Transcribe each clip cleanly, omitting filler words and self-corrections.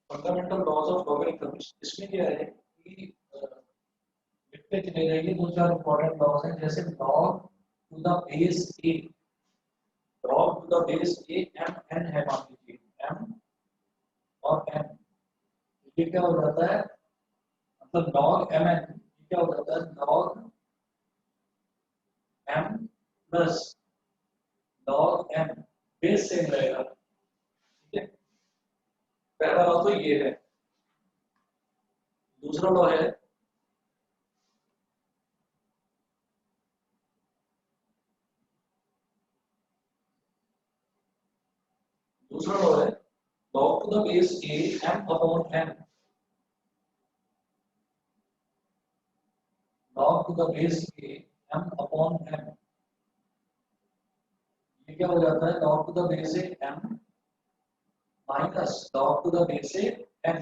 Fundamental laws of logarithms, इसमें क्या है कि लिखते चले जाइए, दो चार इंपॉर्टेंट लॉज हैं, जैसे log to the base A, log to the base A M N है, मान लीजिए एम और एन, ये क्या हो जाता है, मतलब लॉग एम एन क्या हो जाता है, log M plus log M, base same रहेगा, ठीक है। पहला लॉ तो ये है। दूसरा लॉ है, दूसरा लॉ है log to the base a m upon n, log to the base a m upon n, ये क्या हो जाता है, log to the base a m minus log to the base a n।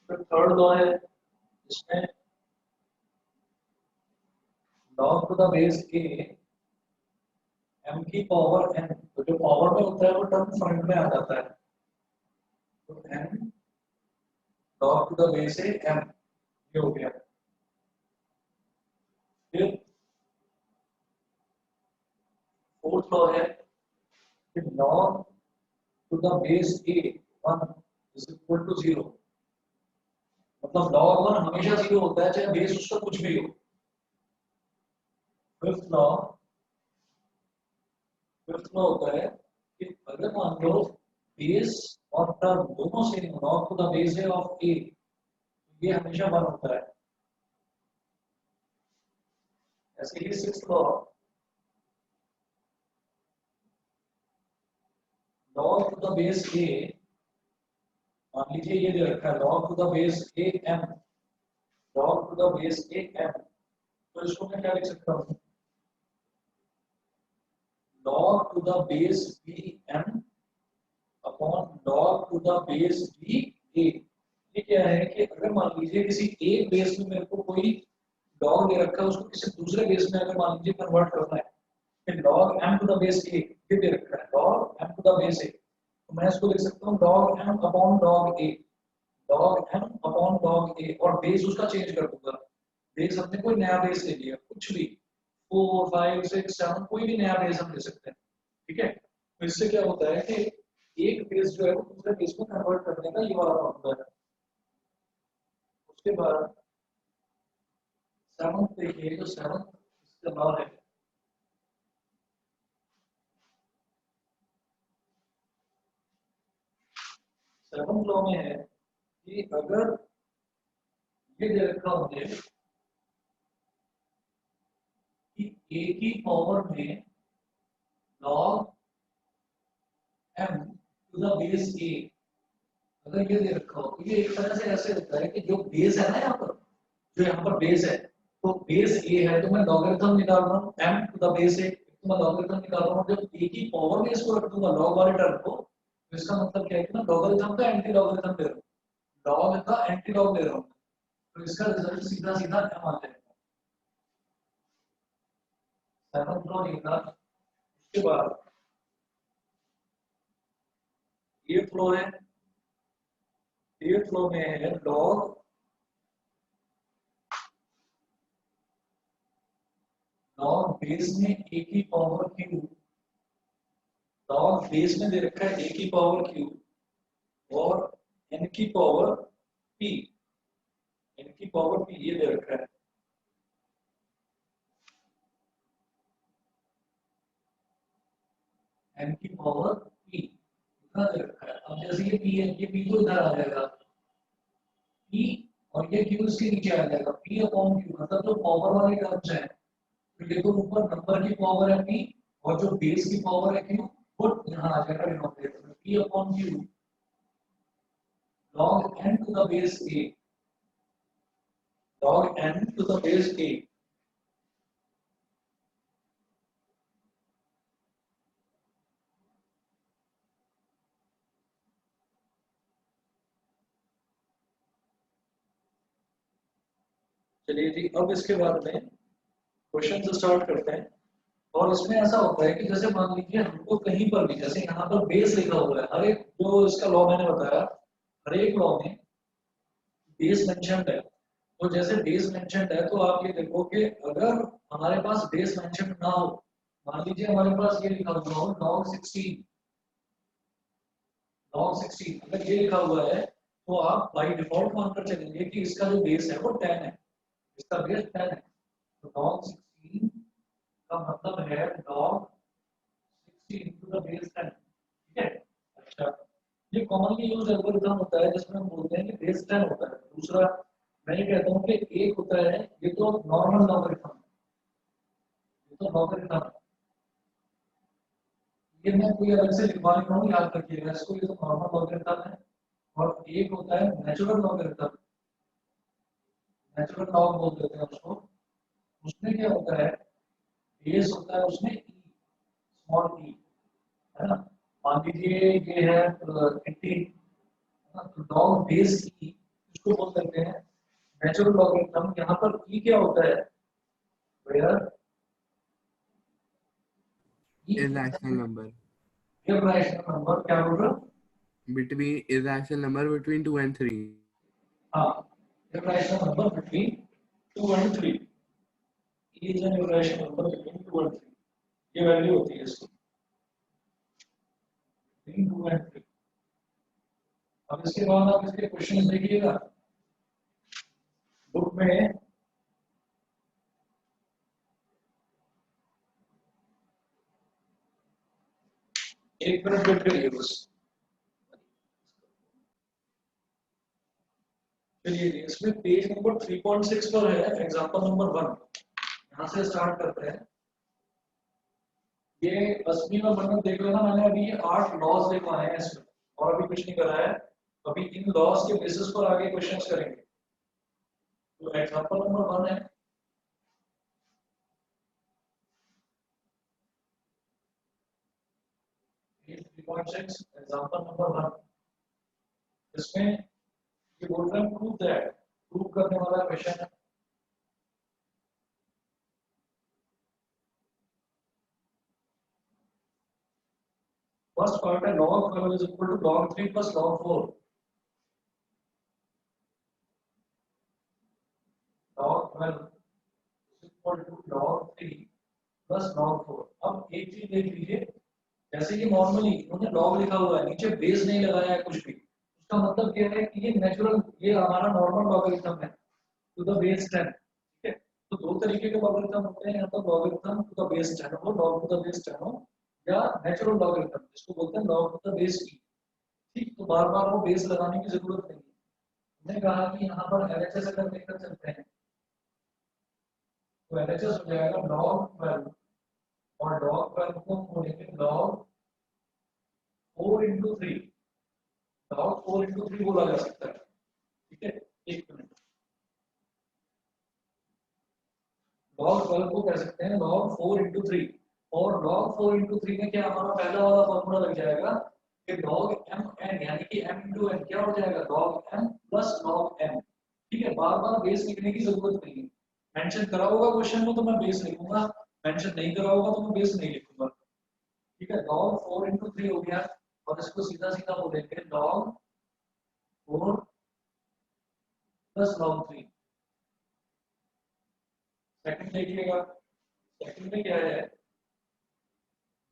फिर third law है, इसमें log to the base a m की power n, तो जो पावर में होता है वो टर्म फ्रंट में आ जाता है, तो n log to the base a m, ये हो गया। फिर फोर्थ लॉ है कि log to the base a 1 is equal to 0, मतलब log 1 हमेशा 0 होता है, चाहे बेस उसका कुछ भी हो। फिफ्थ लॉ, फिफ्थ लॉ होता है कि अगर मान लो बेस और टर्म दोनों सेम हो, log to the base a of a, ये हमेशा 1 होता है। ऐसे ही sixth law, log to the base a, मान लीजिए ये दे रखा है log to the base a m, log to the base a m, तो इसको मैं क्या लिख सकता हूँ, log to the base b m upon log to the base b a। ये क्या है कि अगर मान लीजिए किसी एक बेस में मेरे को कोई log दे रखा है, उसको किसी दूसरे बेस में अगर मान लीजिए कन्वर्ट करना है, फिर log m to the base a ये दे रखा है, log m to the base a, तो मैं इसको लिख सकता हूँ log m upon log a, log m upon log a, और बेस उसका चेंज कर दूंगा। बेस हमने कोई नया बेस ले लिया, कुछ भी 4 5 6 7 कोई भी नया बेस हम ले सकते हैं, ठीक है। तो इससे क्या होता है कि एक बेस जो है वो दूसरे बेस में कन्वर्ट करने का ये वाला होता है। उसके बाद सेवंथ देखिए, जो सेवंथ इसका लॉ है, सेवंथ लॉ में है कि अगर ये दे रखा होता है कि a की पावर में log m to the base a, अगर ये दे रखा हो तो ये एक तरह से ऐसे होता है कि जो बेस है ना यहाँ पर, जो यहाँ पर बेस है, तो बेस a है तो मैं लॉगरिथम निकाल रहा हूँ m to the base a, तो मैं लॉगरिथम निकाल रहा हूँ, जब a की पावर में इसको रख दूंगा लॉग वाले टर्म को, तो इसका मतलब क्या है कि मैं लॉगरिथम का एंटी लॉगरिथम ले रहा हूँ, लॉग का एंटी लॉग ले रहा हूँ, तो इसका रिजल्ट सीधा सीधा m आ जाएगा। सेवंथ लॉ ये था। उसके बाद एथ लॉ है, एथ लॉ में है लॉग बेस में a की पावर क्यू, लॉग बेस में दे रखा है a की पावर क्यू और n की पावर p, n की पावर p ये दे रखा है। n की पावर p इतना दे रखा है। अब जैसे ये p है, ये p तो इधर आ जाएगा p, और ये q इसके नीचे आ जाएगा p अपॉन q, मतलब जो पावर वाले टर्म्स हैं, तो देखो ऊपर नंबर की पावर है p और जो बेस की पावर है q, वो यहाँ आ जाएगा डिनोमिनेटर में, p upon q log n to the base a, log n to the base a। चलिए जी, अब इसके बाद में क्वेश्चन से स्टार्ट करते हैं। और इसमें ऐसा होता है कि जैसे मान लीजिए हमको कहीं पर भी, जैसे यहाँ पर बेस लिखा हुआ है, हर एक जो इसका लॉ मैंने बताया, हर एक लॉ में बेस मेंशन्ड है। तो जैसे बेस मेंशन्ड है तो आप ये देखो कि अगर हमारे पास बेस मेंशन्ड ना हो, मान लीजिए हमारे पास ये लिखा हुआ हो log 16, अगर ये लिखा हुआ है तो आप बाई डिफॉल्ट मानकर चलेंगे कि इसका जो बेस है वो 10 है, इसका बेस 10 है। तो log 16 का मतलब है log 60 into the base 10, ठीक है। अच्छा, ये कॉमनली यूज एल्गोरिथम होता है जिसमें हम बोलते हैं कि बेस 10 होता है। दूसरा मैं ये कहता हूँ कि एक होता है, ये तो नॉर्मल लॉगरिथम, ये तो लॉगरिथम है, ये मैं कोई अलग से लिखवा नहीं रहा हूँ, याद रखिएगा इसको, ये तो नॉर्मल लॉगरिथम है। और एक होता है नेचुरल लॉगरिथम, नेचुरल लॉग बोल देते हैं उसको। उसमें क्या होता है, बेस होता है उसमें ई, स्मॉल ई, है ना। मान लीजिए ये है 18, तो लॉग बेस ई इसको बोल सकते हैं नेचुरल लॉगरिथम। यहाँ पर ई क्या होता है, where E irrational number irrational number, क्या बोल रहे हो? between irrational number between 2 and 3. हाँ, irrational number between 2 and 3, E is an irrational number between 2 and 3, ये वैल्यू होती है इसकी, बिटवीन 2 and 3। अब इसके बाद आप इसके क्वेश्चन देखिएगा बुक में, एक मिनट वेट करिए बस। चलिए इसमें पेज नंबर 3.6 पर है एग्जांपल नंबर 1, यहाँ से स्टार्ट करते हैं। ये 80 में बनना देख लेना, मैंने अभी ये 8 लॉज लिखवाए हैं इसमें, और अभी कुछ नहीं करा है। अभी इन लॉज के बेसिस पर आगे क्वेश्चंस करेंगे। तो एग्जांपल नंबर 1 है, पेज 3.6 एग्जांपल नंबर 1। इसमें ये बोल रहे हैं प्रूव दैट, प्रूव करने वाला क्वेश्चन है। फर्स्ट पार्ट है log 12 is equal to log 3 plus log 4, log 12 is equal to log 3 plus log 4। अब एक चीज देख लीजिए, जैसे कि नॉर्मली इन्होंने log लिखा हुआ है, नीचे बेस नहीं लगाया है कुछ भी, उसका मतलब क्या है कि ये नेचुरल, ये हमारा नॉर्मल लॉगरिथम है टू द बेस 10, ठीक है। तो दो तरीके के लॉगरिथम होते हैं, या तो लॉगरिथम टू द बेस 10 हो, log टू द बेस 10 हो, या नेचुरल लॉगरिथम जिसको बोलते हैं log to the base e। ठीक, तो बार बार वो बेस लगाने की जरूरत नहीं है। हमने कहा कि यहाँ पर एलएचएस अगर लेकर चलते हैं तो एलएचएस हो जाएगा log 12, और log 12 को हम बोलेंगे log 4 into 3, log 4 into 3 बोला जा सकता है, ठीक है। एक मिनट, log 12 को कह सकते हैं log 4 into 3, और log 4 into 3 में क्या हमारा पहला वाला फॉर्मूला लग जाएगा कि log m n, यानी कि m into n क्या हो जाएगा log m plus log m, ठीक है। बार बार बेस लिखने की जरूरत नहीं है, मेंशन करा होगा क्वेश्चन में तो मैं बेस लिखूंगा, मेंशन नहीं करा होगा तो मैं बेस नहीं लिखूंगा, ठीक है। log 4 into 3 हो गया, और इसको सीधा सीधा बोलेंगे log 4 plus log 3। सेकंड देखिएगा, सेकंड में क्या है,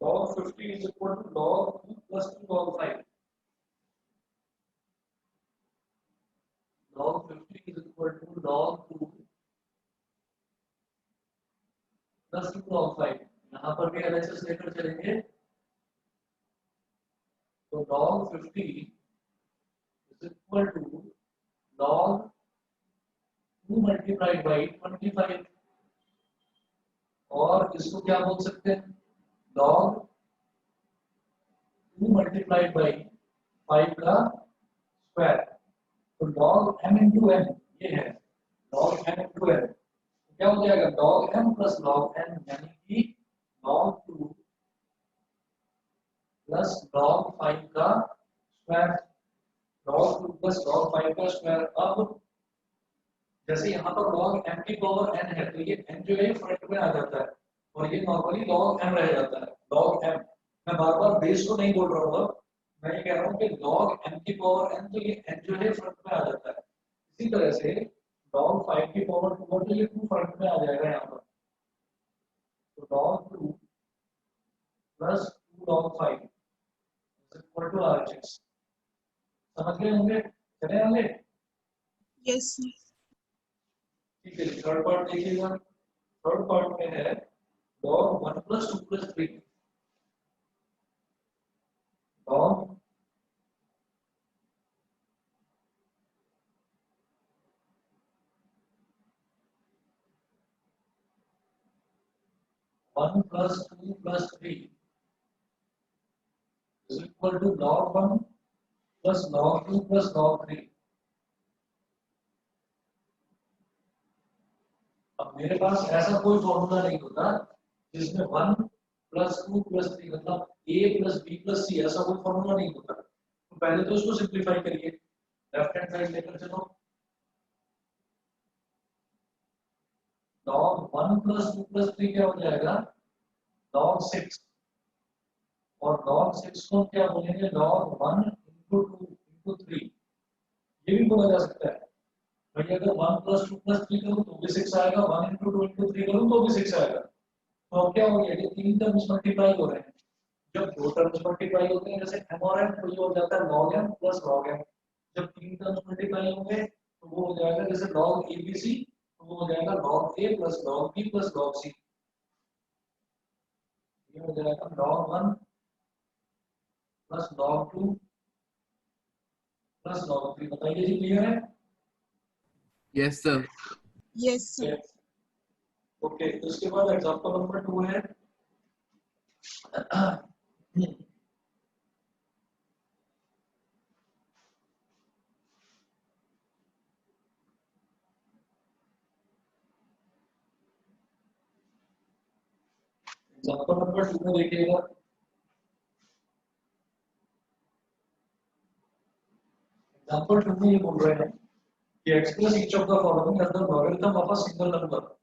log 50 is equal to log 2 plus 2 log 5, log 50 is equal to log 2 plus 2 log 5। यहाँ पर भी एलएचएस लेकर चलेंगे, तो log 50 is equal to log 2 multiplied by 25, और इसको क्या बोल सकते हैं log 2 multiplied by 5 का स्क्वायर। तो log m into n ये है, log m into n क्या हो जाएगा log m plus log n, यानी कि log 2 plus log 5 का स्क्वायर, log 2 plus log 5 का स्क्वायर। अब जैसे यहाँ पर log m की पावर n है तो ये n जो है फ्रंट में आ जाता है, और ये नॉर्मली log m रह जाता है, log m। मैं बार बार बेस को नहीं बोल रहा हूँ, मैं ये कह रहा हूँ कि log m की पावर n, तो ये n जो है फ्रंट में आ जाता है। इसी तरह से log 5 की पावर 2 तो ये 2 फ्रंट में आ जाएगा यहाँ पर, तो log 2 plus 2 log 5 equal to RHS। समझ गए होंगे, चले होंगे? Yes, sir. ठीक है, थर्ड पार्ट देखिएगा। थर्ड पार्ट में है log 1 plus 2 plus 3, log 1 plus 2 plus 3 is equal to log 1 plus log 2 plus log 3। अब मेरे पास ऐसा कोई फॉर्मूला नहीं होता जिसमें 1 प्लस 2 प्लस 3 मतलब a plus b plus c, ऐसा कोई फॉर्मूला नहीं होता। तो पहले तो इसको सिंपलीफाई करिए, लेफ्ट हैंड साइड लेकर चलो। log 1 प्लस 2 प्लस 3 क्या हो जाएगा? log 6। और log 6 को क्या बोलेंगे? log 1 into 2 into 3। ये भी बोला जा सकता है भाई, अगर 1 प्लस 2 प्लस 3 करूं तो भी 6 आएगा, 1 into 2 into 3 करूं तो भी 6 आएगा। तो अब क्या हो गया, ये तीन टर्म्स मल्टीप्लाई हो रहे हैं। जब दो टर्म्स मल्टीप्लाई होते हैं जैसे m और n, तो ये हो जाता है log m plus log m। जब तीन टर्म्स मल्टीप्लाई होंगे तो वो हो जाएगा जैसे log abc, तो वो हो जाएगा log a plus log b plus log c। ये हो जाएगा log 1 plus log 2 plus log 3। बताइए जी, क्लियर है? Yes, sir. Yes, sir. Okay, तो इसके बाद एग्जांपल नंबर 2 है। एग्जांपल नंबर 2 में देखिएगा, एग्जांपल 2 में ये बोल रहे हैं कि express each of the following as the logarithm of a single number.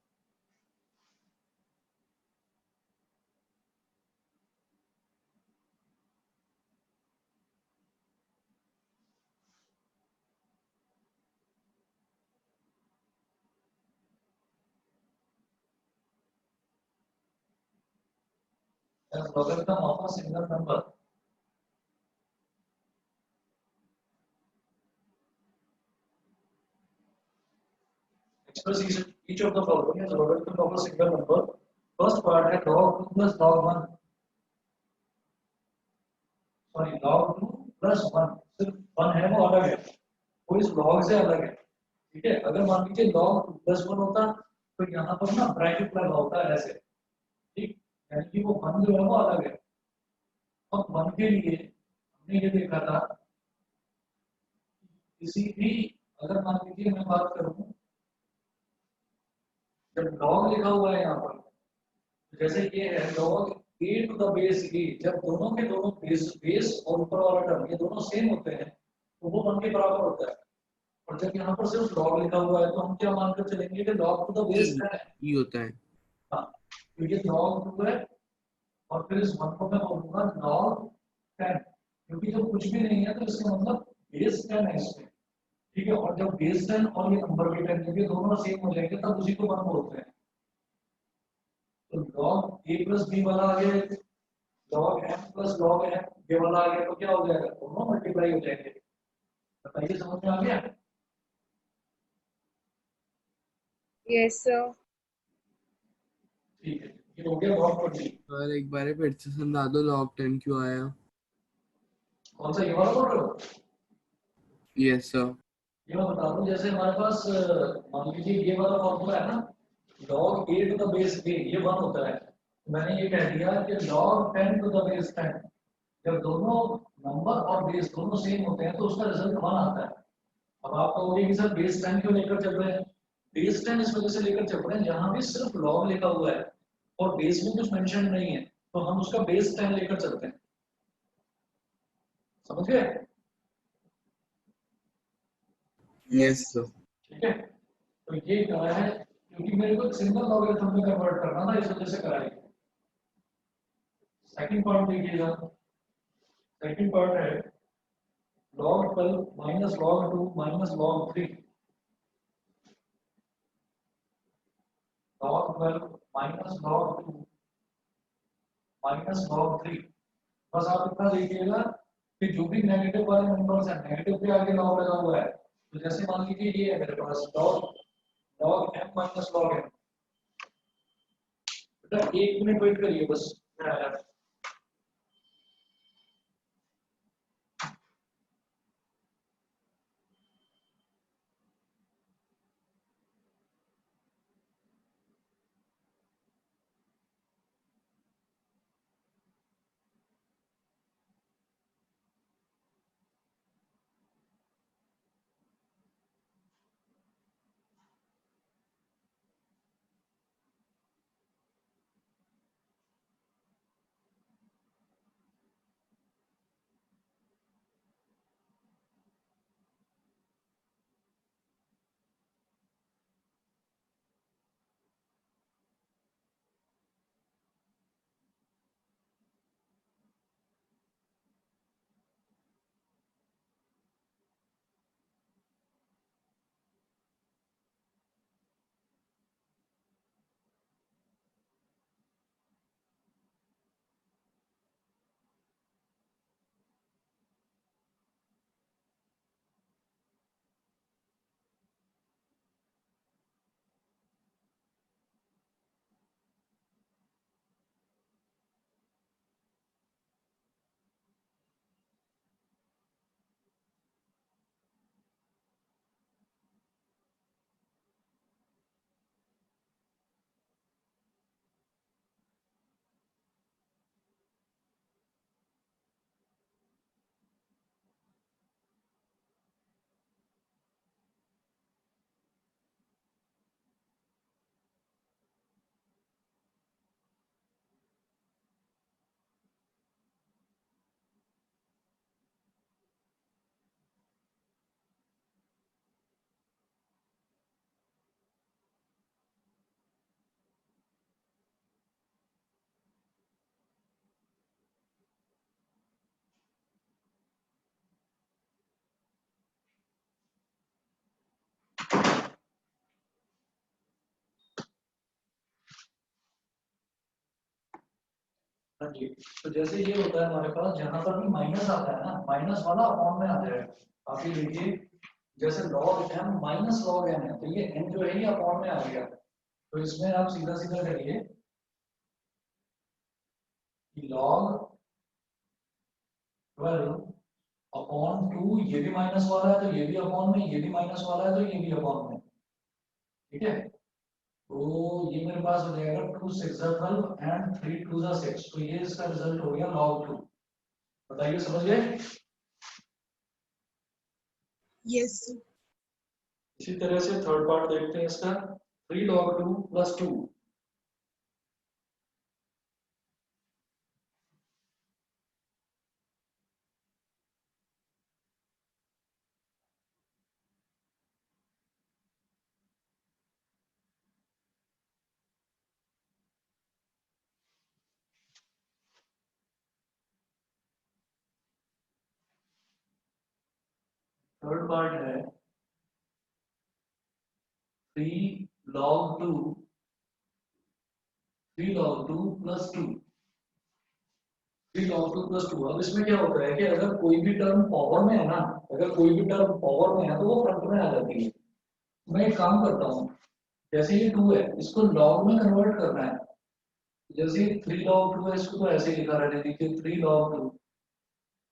as logarithm of a single number। express each of the following as logarithm of a single number। first part है log 2 plus log 1, sorry log 2 plus 1, सिर्फ 1 है वो अलग है, वो इस log से अलग है। ठीक है, अगर मान लीजिए log 2 plus 1 होता तो यहाँ पर ना ब्रैकेट लगा होता है ऐसे, ठीक, यानी कि वो 1 जो है वो अलग है। अब 1 के लिए हमने ये देखा था, किसी भी, अगर मान लीजिए मैं बात करूं, जब log लिखा हुआ है यहाँ पर, जैसे ये है log a to the base a, जब दोनों के दोनों बेस और ऊपर वाला टर्म ये दोनों सेम होते हैं तो वो 1 के बराबर होता है। और जब यहाँ पर सिर्फ log लिखा हुआ है तो हम क्या मानकर चलेंगे कि log to the base 10 है। E होता है। हाँ, तो ये log 2 है और फिर इस 1 को मैं बोलूंगा log 10, क्योंकि जब कुछ भी नहीं है तो इसका मतलब बेस 10 है इसमें। ठीक है, और जब बेस 10 और ये नंबर भी 10 जब ये दोनों सेम हो जाएंगे तब उसी को 1 बोलते हैं। तो log a प्लस b वाला आ गया, log m plus log m ये वाला आ गया, तो क्या हो जाएगा, दोनों मल्टीप्लाई हो जाएंगे। बताइए, समझ में आ गया? Yes, sir. ठीक है, ये हो गया log 20। और एक बार फिर से समझा दो log 10 क्यों आया? कौन सा, ये वाला बोल रहे हो? Yes, sir. ये मैं बता दूं, जैसे हमारे पास मान लीजिए ये वाला फॉर्मूला है ना, log a to the base a, ये 1 होता है। मैंने ये कह दिया कि log 10 to the base 10, जब दोनों नंबर और बेस दोनों सेम होते हैं तो उसका रिजल्ट 1 आता है। अब आप कहोगे कि सर बेस 10 क्यों लेकर चल रहे हैं? बेस 10 इस वजह से लेकर चल रहे हैं, जहां भी सिर्फ log लिखा हुआ है और बेस में कुछ मेंशन नहीं है तो हम उसका बेस 10 लेकर चलते हैं। समझ गए? Yes, sir. ठीक है, तो ये करा है क्योंकि मेरे को सिंगल लॉगरिथम में कन्वर्ट करना था, इस वजह से कराया। सेकंड पार्ट देखिएगा, सेकंड पार्ट है log 12 minus log 2 minus log 3, log 12 minus log 2 minus log 3। बस आप इतना देखिएगा कि जो भी नेगेटिव वाले नंबर्स हैं, नेगेटिव पे आगे लॉग लगा हुआ है, तो जैसे मान लीजिए ये है मेरे पास log m minus log n। बेटा 1 मिनट वेट करिए बस, मैं आया। हाँ जी, तो जैसे ये होता है हमारे पास, जहां पर भी माइनस आता है ना, माइनस वाला अपॉन में आ जाएगा। आप ये देखिए, जैसे log m minus log n है, तो ये n जो है ये अपॉन में आ गया। तो इसमें आप सीधा सीधा करिए कि log 12 अपॉन 2, ये भी माइनस वाला है तो ये भी अपॉन में, ये भी माइनस वाला है तो ये भी अपॉन में। ठीक है, तो ये मेरे पास हो जाएगा 2 6 12 एंड 3 2 6। तो ये इसका रिजल्ट हो गया log 2। बताइए, समझ गए? Yes, sir. इसी तरह से थर्ड पार्ट देखते हैं इसका, 3 log 2 plus 2। थर्ड पार्ट है 3 log 2 3 log 2 plus 2। 3 log 2 plus 2। अब इसमें क्या होता है कि अगर कोई भी टर्म पावर में है ना, अगर कोई भी टर्म पावर में है तो वो फ्रंट में आ जाती है। मैं एक काम करता हूँ, जैसे ये 2 है, इसको log में कन्वर्ट करना है। जैसे 3 log 2 है, इसको तो ऐसे लिखा रहने दीजिए, 3 log 2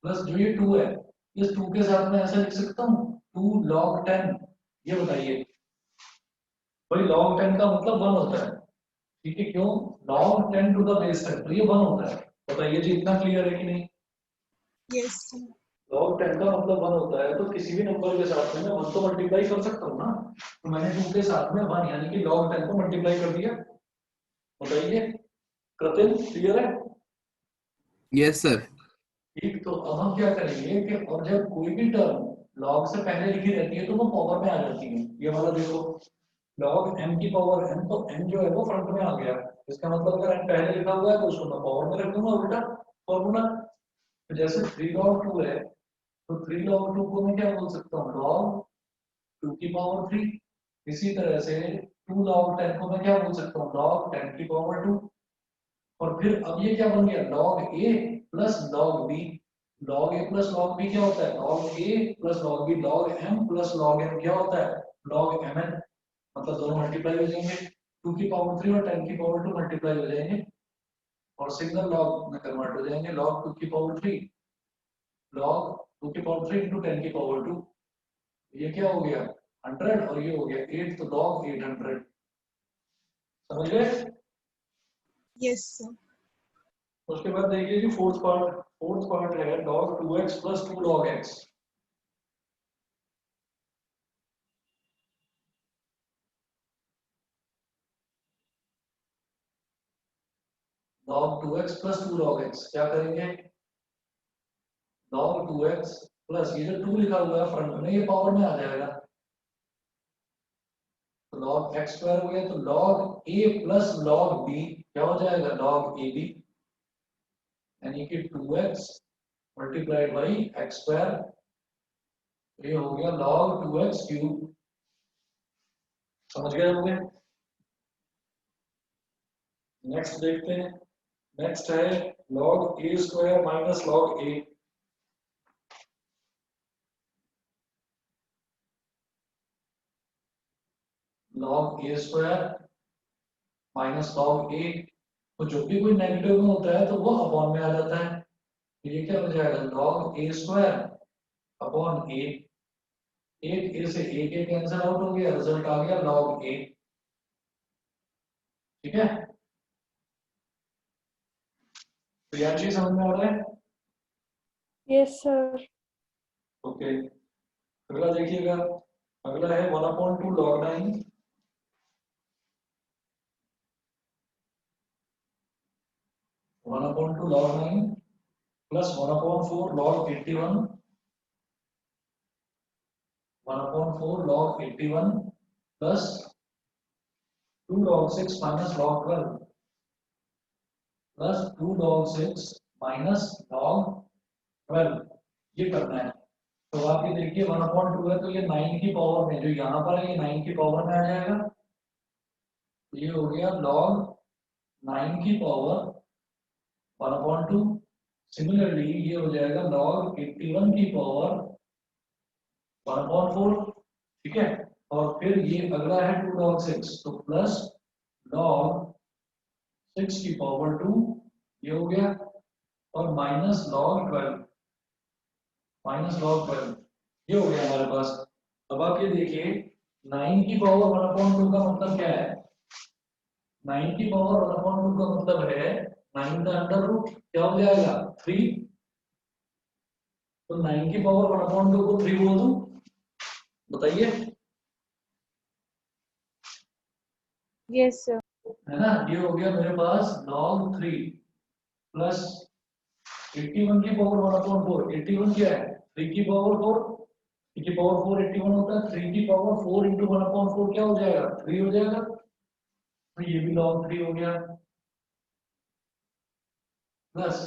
प्लस जो ये 2 है, इस 2 के साथ में ऐसा लिख सकता हूँ 2 log 10। ये बताइए भाई, log 10 का मतलब 1 होता है। ठीक है, क्यों? log 10 टू द बेस 10, तो ये 1 होता है। बताइए जी, इतना क्लियर है कि नहीं? Yes, sir. log 10 का मतलब 1 होता है, तो किसी भी नंबर के साथ में मैं 1 तो मल्टीप्लाई कर सकता हूँ ना। तो मैंने 2 के साथ में 1 यानी कि log 10 को मल्टीप्लाई कर दिया। बताइए कृतिन, क्लियर है? Yes, sir. ठीक, तो अब हम क्या करेंगे कि और जब कोई भी टर्म log से पहले लिखी रहती है तो वो पावर में आ जाती है। ये वाला देखो, log m की पावर n, तो n जो है वो फ्रंट में आ गया। इसका मतलब अगर n पहले लिखा हुआ है तो उसको मैं पावर में रख दूंगा उल्टा, फॉर्मूला। तो जैसे 3 log 2 है तो 3 log 2 को मैं क्या बोल सकता हूँ, log 2 की पावर 3। इसी तरह से 2 log 10 को मैं क्या बोल सकता हूँ, log 10 की पावर 2। और फिर अब ये क्या बन गया, log a plus log b। log a plus log b क्या होता है, log a plus log b। log m plus log n क्या होता है, log mn। मतलब दोनों मल्टीप्लाई हो जाएंगे, 2 की पावर 3 और 10 की पावर 2 मल्टीप्लाई हो जाएंगे और सिंगल लॉग में कन्वर्ट हो जाएंगे। log 2 की पावर 3, log 2 की पावर 3 इंटू 10 की पावर 2, ये क्या हो गया 100 और ये हो गया 8, तो log 800। समझ गए। Yes, sir. उसके बाद देखिए जी फोर्थ पार्ट है log 2x plus 2 log x। log 2x plus 2 log x क्या करेंगे, log 2x प्लस ये जो 2 लिखा हुआ है फ्रंट में ये पावर में आ जाएगा, तो log x स्क्वायर हो गया। तो log a plus log b क्या हो जाएगा, log ab, यानी कि 2x multiplied by x square, ये हो गया log 2x क्यूब। समझ गए होंगे। नेक्स्ट देखते हैं, नेक्स्ट है log a square minus log a। log a square minus log a, तो जब भी कोई नेगेटिव में होता है तो वो अपॉन में आ जाता है, तो ये क्या हो जाएगा log a square upon a। 8 a से a कैंसिल आउट हो गया, रिजल्ट आ गया log a। ठीक है, तो यह चीज समझ में आ रहा है। Yes, sir. ओके, अगला देखिएगा, अगला है 1/2 log 9। 1/2 log 9 plus 1/4 log 81। 1/4 log 81 plus 2 log 6 minus log 12 plus 2 log 6 minus log 12, ये करना है। तो आप ये देखिए 1/2 है तो ये 9 की पावर में, जो यहाँ पर है ये 9 की पावर में आ जाएगा, तो ये हो गया log 9 की पावर 1/2। सिमिलरली ये हो जाएगा log 81 की पावर 1/4। ठीक है, और फिर ये अगला है 2 log 6, तो प्लस log 6 की पावर 2, ये हो गया, और माइनस log 12, ये हो गया हमारे पास। अब आप ये देखिए 9 की पावर 1/2 का मतलब क्या है, 9 की पावर 1/2 का मतलब है 9 का अंडर रूट क्या हो जाएगा 3, तो 9 की पावर 1/2 को 3 बोल दूं, बताइए, Yes, sir. है ना। ये हो गया मेरे पास log 3 प्लस 81 की पावर 1/4। 81 क्या है, 3 की पावर 4, 3 की पावर 4 81 होता है, 3 की पावर 4 इंटू 1/4 क्या हो जाएगा 3 हो जाएगा, तो ये भी log 3 हो गया, प्लस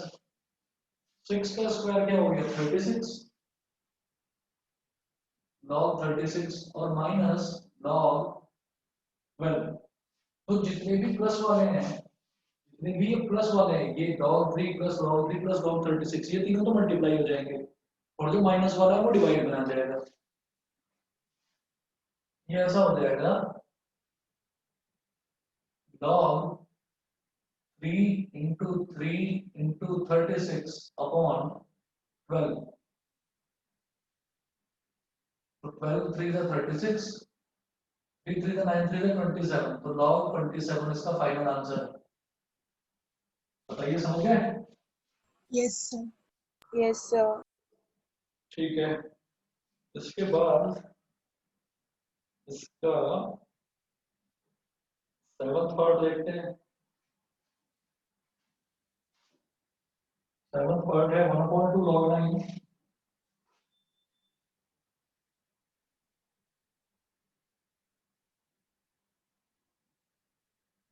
6 का स्क्वायर क्या हो गया 36 log 36 और माइनस log 12। तो जितने भी प्लस वाले हैं, जितने भी ये प्लस वाले हैं, ये log 3 plus log 3 plus log 36, ये तीनों तो मल्टीप्लाई हो जाएंगे और जो माइनस वाला है वो डिवाइड में आ जाएगा। ये ऐसा हो जाएगा log 3 इंटू 3 इंटू 36 अपॉन 12, तो 12 3 का 36, 3 3 का 9 3 का 27, तो log 27 इसका फाइनल आंसर है। बताइए समझ गए। Yes, sir. Yes, sir. ठीक है, इसके बाद इसका 7th पार्ट देखते हैं। 7th पार्ट है 1/2 log 9।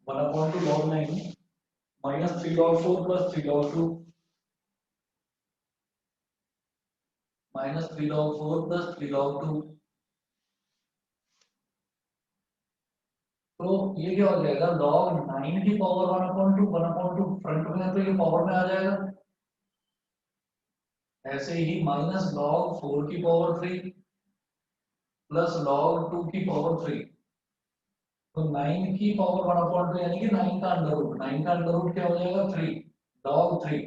1/2 log 9 minus 3 log 4 plus 3 log 2, minus 3 log 4 plus 3 log 2। तो ये क्या हो जाएगा, log 9 की पावर 1/2, 1/2 फ्रंट में है तो ये पावर में आ जाएगा। ऐसे ही माइनस log 4 की पावर 3 प्लस log 2 की पावर 3। तो 9 की पावर 1/2 यानी कि 9 का अंडर रूट, 9 का अंडर रूट क्या हो जाएगा 3 log 3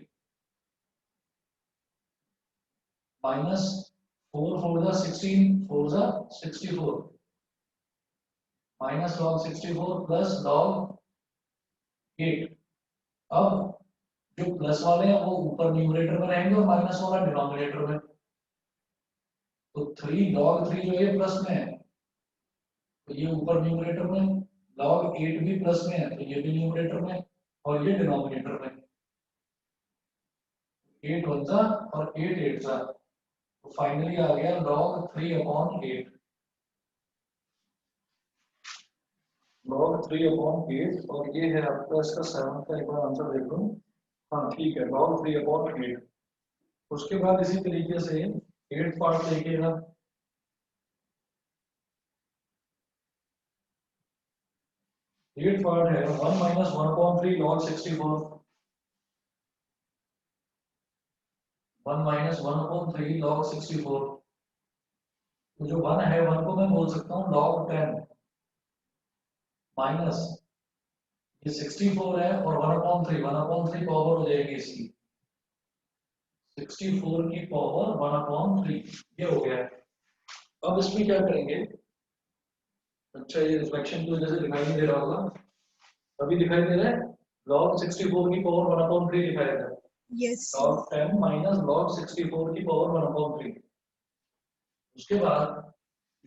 माइनस 4 4 जा 16, 4 जा 64 माइनस log 64 प्लस log 8। अब जो प्लस वाले हैं वो ऊपर न्यूमरेटर में रहेंगे और माइनस वाला डिनोमिनेटर में। तो 3 log 3 जो है प्लस में है तो ये ऊपर न्यूमरेटर में, log 8 भी प्लस में है तो ये भी न्यूमरेटर में और ये डिनोमिनेटर में। 8 1 जा और 8 8 जा, तो फाइनली आ गया log 3/8। log 3/8 और ये है आपका इसका 7 का, एक बार आंसर देख लो। हाँ ठीक है, log 3/8। उसके बाद इसी तरीके से 8th पार्ट देखिएगा। 8th पार्ट है 1 - 1/3 log 64। 1 - 1/3 log 64। तो जो 1 है 1 को मैं बोल सकता हूँ log 10 माइनस ये 64 है और 1/3 पावर हो जाएगी इसकी 64 की पावर 1/3। ये हो गया है। अब इसमें क्या करेंगे, अच्छा ये रिफ्लेक्शन की वजह से दिखाई नहीं दे रहा होगा, अभी दिखाई दे रहा है। log 64 की पावर 1/3 दिखाएगा। Yes, sir. log 10 minus log 64 की पावर 1/3। उसके बाद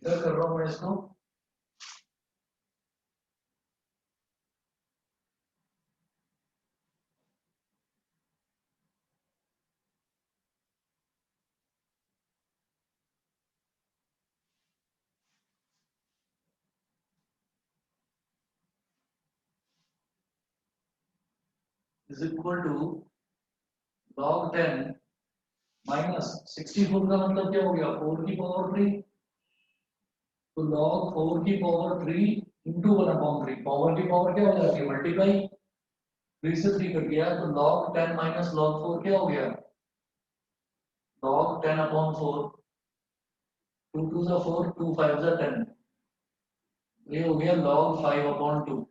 इधर कर रहा हूं मैं इसको, is equal to log 10 minus 64 का मतलब क्या हो गया 4 की पावर 3। तो log 4 की पावर 3 इंटू 1/3, पावर की पावर क्या हो जाती है मल्टीप्लाई, 3 से 3 कट गया तो log 10 माइनस log 4 क्या हो गया log 10/4। 2 2 जा 4, 2 5 जा 10, ये हो गया log 5/2।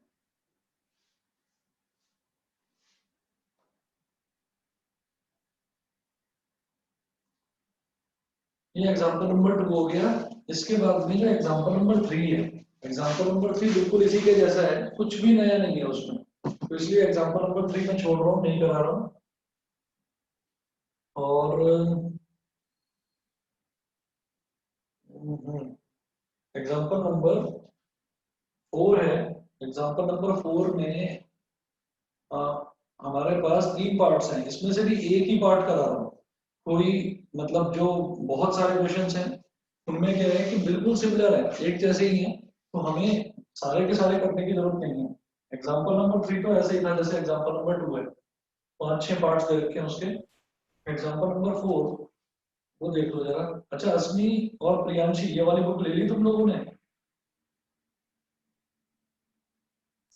ये एग्जांपल नंबर 2 हो गया। इसके बाद में जो एग्जांपल नंबर 3 है, एग्जांपल नंबर 3 बिल्कुल इसी के जैसा है, कुछ भी नया नहीं है उसमें, तो इसलिए एग्जांपल नंबर 3 में छोड़ रहा हूँ, नहीं करा रहा हूँ। और एग्जांपल नंबर 4 है। एग्जांपल नंबर 4 में आ, हमारे पास 3 पार्ट्स हैं, इसमें से भी एक ही पार्ट करा रहा हूँ। कोई मतलब जो बहुत सारे क्वेश्चंस हैं उनमें क्या है कि बिल्कुल सिमिलर है, एक जैसे ही हैं, तो हमें सारे के सारे करने की जरूरत नहीं है। एग्जांपल नंबर 3 तो ऐसे ही था जैसे एग्जांपल नंबर 2 है, 5-6 पार्ट्स दे रखे हैं उसके। एग्जांपल नंबर 4 वो देख लो जरा। अच्छा अस्मी और प्रियांशी ये वाली बुक ले ली तुम लोगों ने?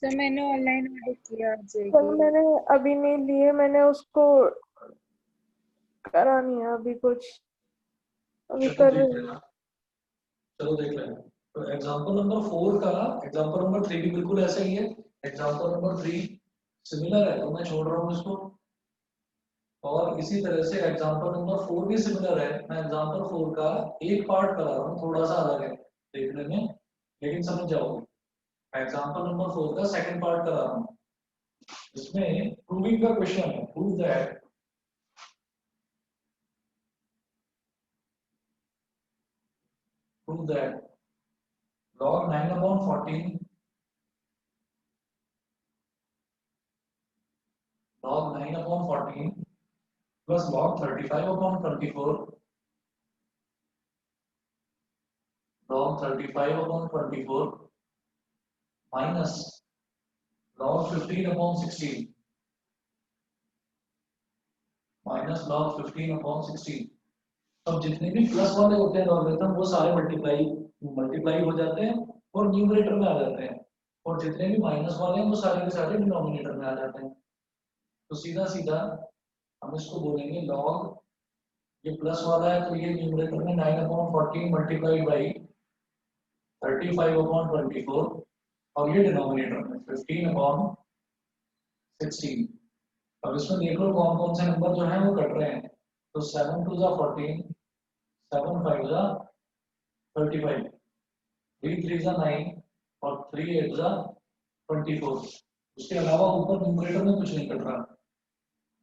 सर मैंने ऑनलाइन ऑर्डर किया आ सर जाएगी। मैंने अभी नहीं लिए, मैंने उसको करा नहीं है अभी कुछ, अभी चलो कर देख रही हूँ। लेना, चलो देख लेना। तो एग्जांपल नंबर 4 का एग्जांपल नंबर 3 भी बिल्कुल ऐसा ही है। एग्जांपल नंबर 3 सिमिलर है तो मैं छोड़ रहा हूँ इसको, और इसी तरह से एग्जांपल नंबर 4 भी सिमिलर है, मैं एग्जांपल 4 का एक पार्ट करा रहा हूँ, थोड़ा सा अलग है देखने में लेकिन समझ जाओगे। एग्जांपल नंबर 4 का सेकंड पार्ट करा रहा हूँ, इसमें प्रूविंग का क्वेश्चन है। Prove that prove that log 9/14 log 9/14 plus log 35/24 log 35/24 minus log 15/16 minus log 15/16 अब जितने भी प्लस वाले होते हैं लॉगरिथम वो सारे मल्टीप्लाई मल्टीप्लाई हो जाते हैं और न्यूमरेटर में आ जाते हैं, और जितने भी माइनस वाले हैं वो सारे के सारे डिनोमिनेटर में आ जाते हैं। तो सीधा सीधा हम इसको बोलेंगे लॉग, ये प्लस वाला है तो ये न्यूमरेटर में 9/14 मल्टीप्लाई बाई 35/24, और ये डिनोमिनेटर में 15/16। अब इसमें देख लो कौन कौन से नंबर जो है वो कट रहे हैं। तो 7 2 14, 7 5 35, 3 3 9 और 3 8 24। उसके अलावा ऊपर न्यूमरेटर में कुछ नहीं कट रहा।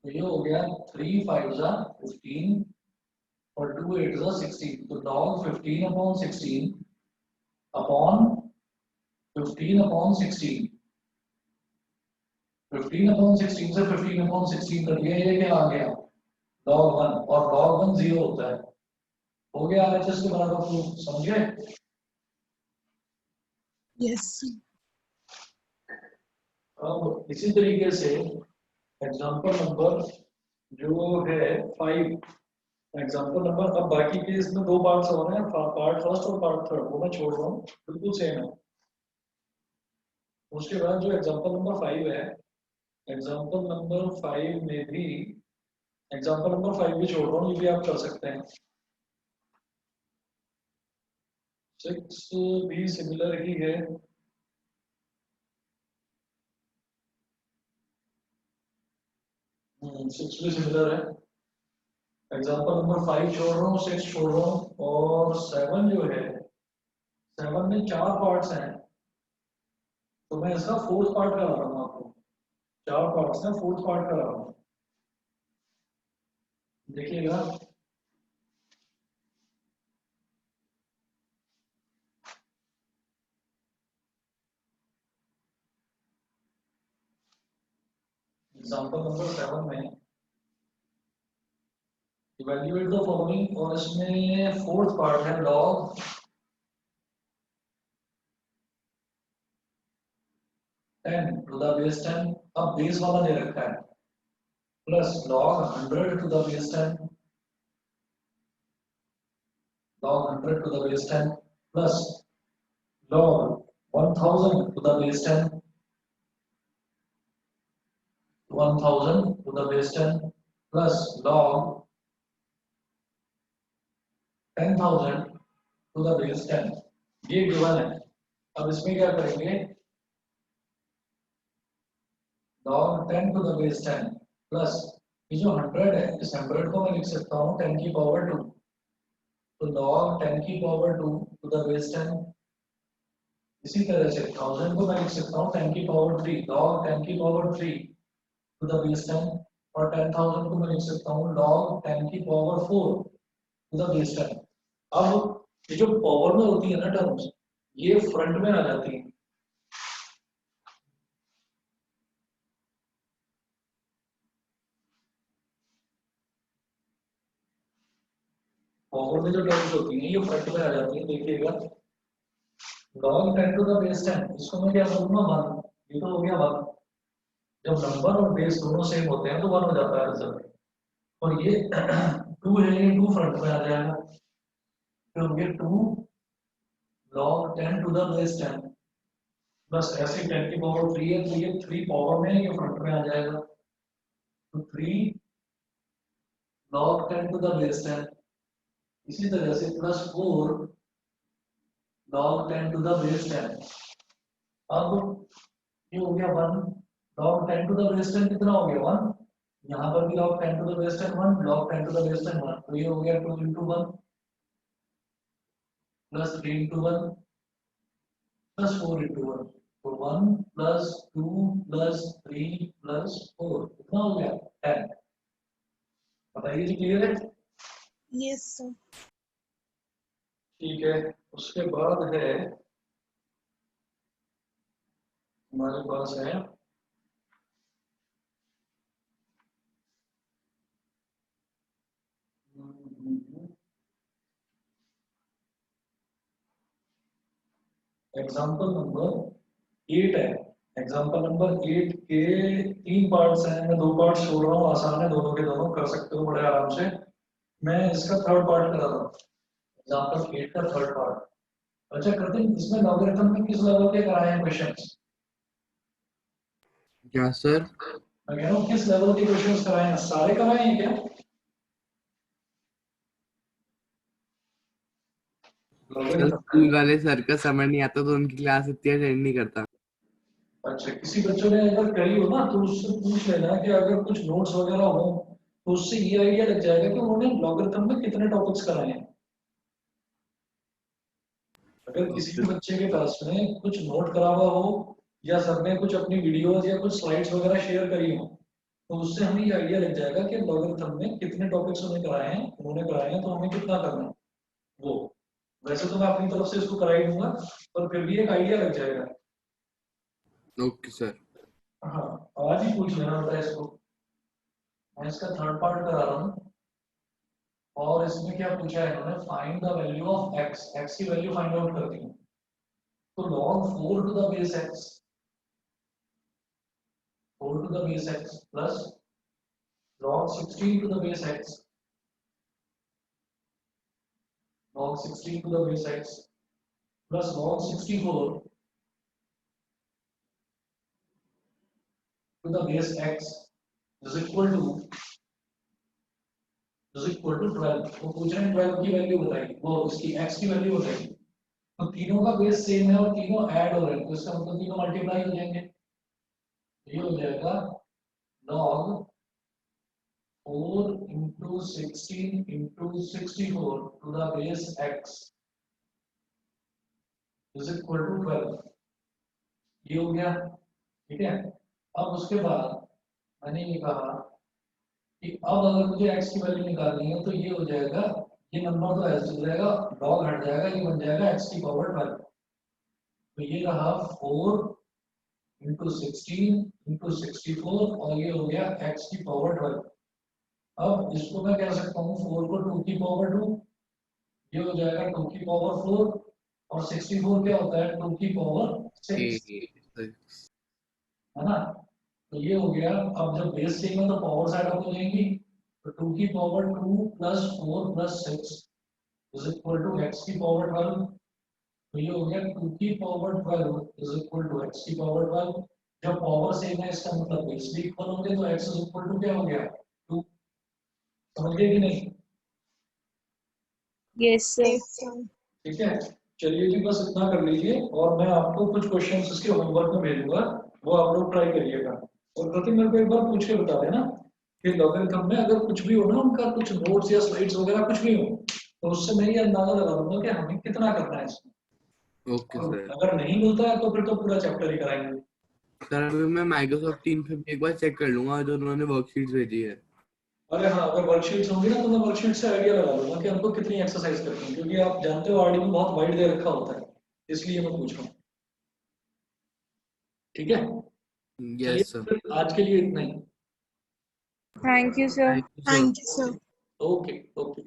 तो ये हो गया 3 5 15 और 2 8 16। तो log 15/16 अपॉन 15/16, 15/16 से 15/16 कर दिया, ये क्या आ गया log 1, और log 1 0 होता है। हो गया RHS के बराबर प्रूफ, समझ गए? Yes, sir. अब इसी तरीके से एग्जांपल नंबर जो है 5, एग्जांपल नंबर, अब बाकी के इसमें दो पार्ट्स हो रहे हैं, पार्ट फर्स्ट और पार्ट थर्ड, वो मैं छोड़ रहा हूँ, बिल्कुल सेम है। उसके बाद जो एग्जांपल नंबर 5 है, एग्जांपल नंबर 5 में भी, एग्जांपल नंबर 5 भी छोड़ रहा हूँ, ये भी आप कर सकते हैं। 6 भी सिमिलर ही है। सिक्स भी सिमिलर है। एग्जांपल नंबर 5 छोड़ रहा हूँ, 6 छोड़ रहा हूँ, और 7 जो है, 7 में 4 पार्ट्स हैं, तो मैं इसका फोर्थ पार्ट करा रहा हूँ आपको। 4 पार्ट्स हैं, फोर्थ पार्ट करा रहा हूँ, देखिएगा। एग्जांपल नंबर 7 में इवैल्यूएट द फॉलोइंग, और इसमें फोर्थ पार्ट है log 10 to the base 10, अब बेस वाला दे रखा है, plus log 100 to the base 10, log 100 to the base 10, plus log 1000 to the base 10, 1000 to the base 10, plus log 10,000 to the base 10। ये given है। अब इसमें क्या करेंगे, log 10 to the base 10 plus ये जो 100 है, इस 100 को मैं लिख सकता हूँ 10 की पावर 2, तो log 10 की पावर 2 to the base 10। इसी तरह से 1000 को मैं लिख सकता हूँ 10 की पावर 3, log 10 की पावर 3 to the base 10, और 10,000 को मैं लिख सकता हूँ log 10 की पावर 4 to the base 10। अब ये जो पावर में होती है ना टर्म्स, ये फ्रंट में आ जाती है। पावर में जो टर्म्स होती हैं ये फ्रंट में आ जाती है, देखिएगा। log 10 to the base 10, इसको मैं क्या बोलूंगा 1, ये तो हो गया 1। जब नंबर और बेस दोनों सेम होते हैं तो 1 हो जाता है रिजल्ट। और ये 2 है, ये 2 फ्रंट में आ जाएगा, तो ये 2 log 10 to the base 10, plus ऐसे 10 की पावर 3 है, तो ये 3 पावर में है, ये फ्रंट में आ जाएगा, तो 3 log 10 to the base 10। इसी तरह से plus 4 log 10 to the base 10। अब ये हो गया 1, log 10 to the base 10 कितना हो गया 1, यहाँ पर भी log 10 to the base 10 1, log 10 to the base 10 1, तो ये हो गया 2 into 1 plus 3 into 1 plus 4 into 1, तो 1 plus 2 plus 3 plus 4 कितना हो गया 10। बताइए जी, क्लियर है? Yes, sir. ठीक है। उसके बाद है हमारे पास है एग्जाम्पल नंबर 8 है। एग्जाम्पल नंबर 8 के 3 पार्ट्स हैं, मैं 2 पार्ट्स छोड़ रहा हूँ, आसान है, दोनों के दोनों कर सकते हो बड़े आराम से। मैं इसका थर्ड पार्ट करा रहा हूँ, एग्जाम्पल 8 का थर्ड पार्ट। अच्छा करते हैं, इसमें लॉगरिथम में किस लेवल के कराए हैं क्वेश्चंस? क्या सर? मैं कह रहा हूँ किस लेवल के क्वेश्चंस कराए हैं, सारे कराए हैं क्या? सर स्कूल वाले सर का समझ नहीं आता तो उनकी क्लास इतनी अटेंड नहीं करता। अच्छा, किसी बच्चों ने अगर करी हो ना तो उससे पूछ लेना कि अगर कुछ नोट्स वगैरह हो तो उससे ये आइडिया लग जाएगा कि उन्होंने लॉगरिथम में कितने टॉपिक्स कराए हैं। अगर किसी भी बच्चे के पास में कुछ नोट करा हुआ हो या सर ने कुछ अपनी वीडियोस या कुछ स्लाइड्स वगैरह शेयर करी हो तो उससे हमें ये आइडिया लग जाएगा कि लॉगरिथम में कितने टॉपिक्स उन्होंने कराए हैं तो हमें कितना करना है वो। वैसे तो मैं अपनी तरफ से इसको करा ही दूंगा पर फिर भी एक आइडिया लग जाएगा। Okay sir. हाँ, आज ही पूछ लेना होता है इसको। मैं इसका थर्ड पार्ट करा रहा हूँ और इसमें क्या पूछा है इन्होंने, find the value of x, x की वैल्यू फाइंड आउट करती हूँ। तो log 4 to the base x, 4 to the base x plus log 16 to the base x, log 16 to the base x plus log 64 to the base x is equal to 12। वो पूछ रहे हैं 12 की value बताइए, वो इसकी x की value बताइए। तो तीनों का बेस सेम है और तीनों ऐड हो रहे हैं तो इसका मतलब तीनों मल्टीप्लाई हो जाएंगे। ये हो जाएगा log 4 into 16 into 64 to the base x is equal to 12। ये हो गया, ठीक है। अब उसके बाद मैंने ये कहा कि अब अगर मुझे x की वैल्यू निकालनी है तो ये हो जाएगा, ये नंबर तो ऐसे चल जाएगा, log हट जाएगा, ये बन जाएगा x की पावर 12। तो ये रहा 4 into 16 into 64 और ये हो गया x की पावर 12। अब इसको मैं कह सकता हूँ 4 को 2 की पावर 2, ये हो जाएगा 2 की पावर 4 और 64 क्या होता है 2 की पावर 6, है ना। तो ये हो गया। अब जब बेस सेम है तो पावर साइड अप हो जाएंगी, तो 2 की power 2 plus 4 plus 6 is equal to x की पावर 12। तो ये हो गया 2 की power 12 is equal to x की पावर 12। जब पावर सेम है इसका मतलब बेस भी इक्वल होंगे तो x इज इक्वल टू क्या हो गया 2। समझ गए कि नहीं? Yes sir. Yes, sir. ठीक है, चलिए जी बस इतना कर लीजिए और मैं आपको कुछ क्वेश्चंस इसके होमवर्क में भेजूंगा, वो आप लोग ट्राई करिएगा। और प्रति मेरे को एक बार पूछ के बता देना कि लॉगरिथम में अगर कुछ भी हो ना, उनका कुछ नोट्स या स्लाइड्स वगैरह कुछ भी हो तो उससे मैं ये अंदाजा लगा दूंगा कि हमें कितना करना है इसमें। ओके और सर। अगर नहीं मिलता है तो फिर तो पूरा चैप्टर ही कराएंगे। सर अभी मैं माइक्रोसॉफ्ट टीम पे भी एक बार चेक कर लूंगा जो उन्होंने वर्कशीट भेजी है। अरे हाँ, अगर वर्कशीट्स होंगी ना तो मैं वर्कशीट से आइडिया लगा लूंगा कि हमको कितनी एक्सरसाइज करनी है, क्योंकि आप जानते हो आरडी में बहुत वाइड दे रखा होता है, इसलिए मैं पूछ रहा हूँ। ठीक है, चलिए यस सर। फिर आज के लिए इतना ही। Thank you sir. Thank you sir. Thank you, sir. Okay okay.